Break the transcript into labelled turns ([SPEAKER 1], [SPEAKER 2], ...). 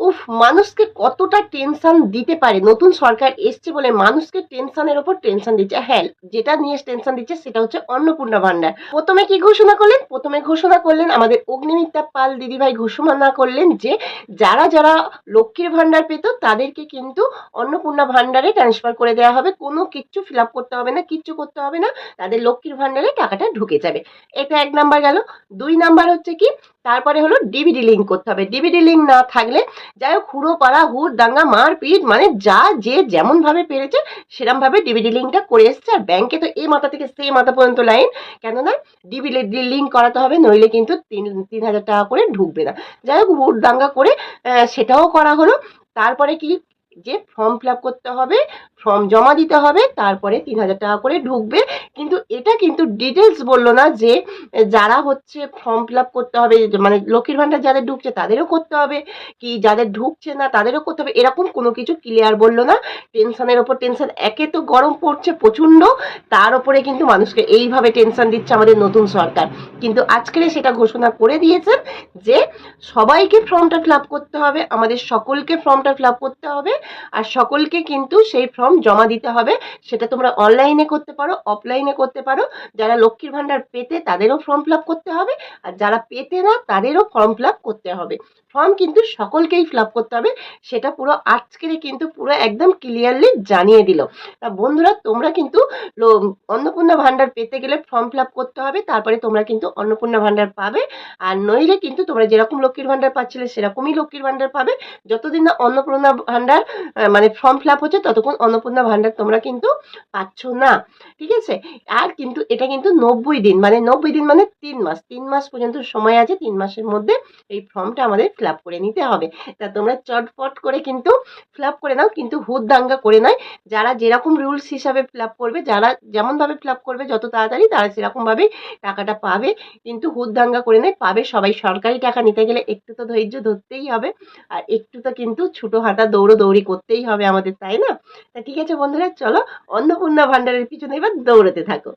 [SPEAKER 1] উফ, মানুষকে কতটা টেনশন দিতে পারে, নতুন সরকার এসছে বলে মানুষকে টেনশনের ওপর টেনশন দিচ্ছে। হ্যাঁ, যেটা নিয়ে টেনশন দিচ্ছে সেটা হচ্ছে অন্নপূর্ণা ভান্ডার। প্রথমে কি ঘোষণা করলেন? প্রথমে ঘোষণা করলেন আমাদের অগ্নিমিত্রা পাল দিদিভাই ঘোষণা করলেন যে যারা যারা লক্ষ্মীর ভান্ডার পেত তাদেরকে কিন্তু অন্নপূর্ণা ভান্ডারে ট্রান্সফার করে দেওয়া হবে, কোনো কিচ্ছু ফিল আপ করতে হবে না, কিচ্ছু করতে হবে না, তাদের লক্ষ্মীর ভান্ডারে টাকাটা ঢুকে যাবে। এটা 1 নাম্বার গেল। 2 নাম্বার হচ্ছে কি, তারপরে হলো ডিবিডি লিঙ্ক করতে হবে। ডিবিডি লিঙ্ক না থাকলে যাই হোক হুড়ো পাড়া হুড় দাঙ্গা মারপিট মানে যা যে যেমন ভাবে পেরেছে সেরকম ভাবে ডিবিডি লিঙ্কটা করে এসছে। আর ব্যাংকে তো এই মাথা থেকে সেই মাথা পর্যন্ত লাইন, কেননা ডিবিডি লিঙ্ক করাতে হবে, নইলে কিন্তু 3,000 টাকা করে ঢুকবে না। যাই হোক হুড় দাঙ্গা করে সেটাও করা হলো। তারপরে কি, যে ফর্ম ফিল আপ করতে হবে, ফর্ম জমা দিতে হবে, তারপরে 3,000 টাকা করে ঢুকবে। কিন্তু এটা কিন্তু ডিটেলস বললো না যে যারা হচ্ছে ফর্ম ফিল আপ করতে হবে, মানে লক্ষ্মীর ভান্ডার যাদের ঢুকছে তাদেরও করতে হবে, কি যাদের ঢুকছে না তাদেরও করতে হবে, এরকম কোনো কিছু ক্লিয়ার বললো না। টেনশনের ওপর টেনশন, একে তো গরম পড়ছে প্রচন্ড, তার উপরে কিন্তু মানুষকে এইভাবে টেনশন দিচ্ছে আমাদের নতুন সরকার। কিন্তু আজকে সেটা ঘোষণা করে দিয়েছেন যে সবাইকে ফর্মটা ফিল আপ করতে হবে, আমাদের সকলকে ফর্মটা ফিল আপ করতে হবে, আর সকলকে কিন্তু সেই ফর্ম জমা দিতে হবে। সেটা তোমরা অনলাইনে করতে পারো, অফলাইনে করতে পারো। যারা লক্ষ্মীর ভান্ডার পেতে তাদেরও ফর্ম ফিল আপ করতে হবে, আর যারা পেতে না তাদেরও ফর্ম ফিল আপ করতে হবে। ফর্ম কিন্তু সকলকেই ফিল আপ করতে হবে, সেটা পুরো আজকের কিন্তু পুরো একদম ক্লিয়ারলি জানিয়ে দিল। তা বন্ধুরা, তোমরা কিন্তু অন্নপূর্ণা ভান্ডার পেতে গেলে ফর্ম ফিল আপ করতে হবে, তারপরে তোমরা কিন্তু অন্নপূর্ণা ভান্ডার পাবে। আর নইলে কিন্তু তোমরা যেরকম লক্ষ্মীর ভান্ডার পাচ্ছিলে সেরকমই লক্ষ্মীর ভান্ডার পাবে। যতদিন না অন্নপূর্ণা ভান্ডার মানে ফর্ম ফিল আপ হচ্ছে ততক্ষণ অন্নপূর্ণা ভান্ডার তোমরা কিন্তু পাচ্ছ না। ঠিক আছে? আর কিন্তু এটা কিন্তু 90 দিন, মানে 90 দিন মানে 3 মাস, 3 মাস পর্যন্ত সময় আছে। 3 মাসের মধ্যে এই ফর্মটা আমাদের ফিল আপ করে নিতে হবে। তা তোমরা চটপট করে কিন্তু ফিল আপ করে নাও, কিন্তু হুট দাঙ্গা করে নয়। যারা যেরকম রুলস হিসাবে ফিল আপ করবে, যারা যেমন ভাবে ফিল আপ করবে যত তাড়াতাড়ি, তারা সেরকম ভাবেই টাকাটা পাবে। কিন্তু হুট দাঙ্গা করে নয়, পাবে সবাই। সরকারি টাকা নিতে গেলে একটু তো ধৈর্য ধরতেই হবে, আর একটু তো কিন্তু ছোটো হাঁটা দৌড়ি করতেই হবে আমাদের, তাই না? তা ঠিক আছে বন্ধুরা, চলো অন্নপূর্ণা ভান্ডারের পিছনে এবার দৌড়াতে থাকো।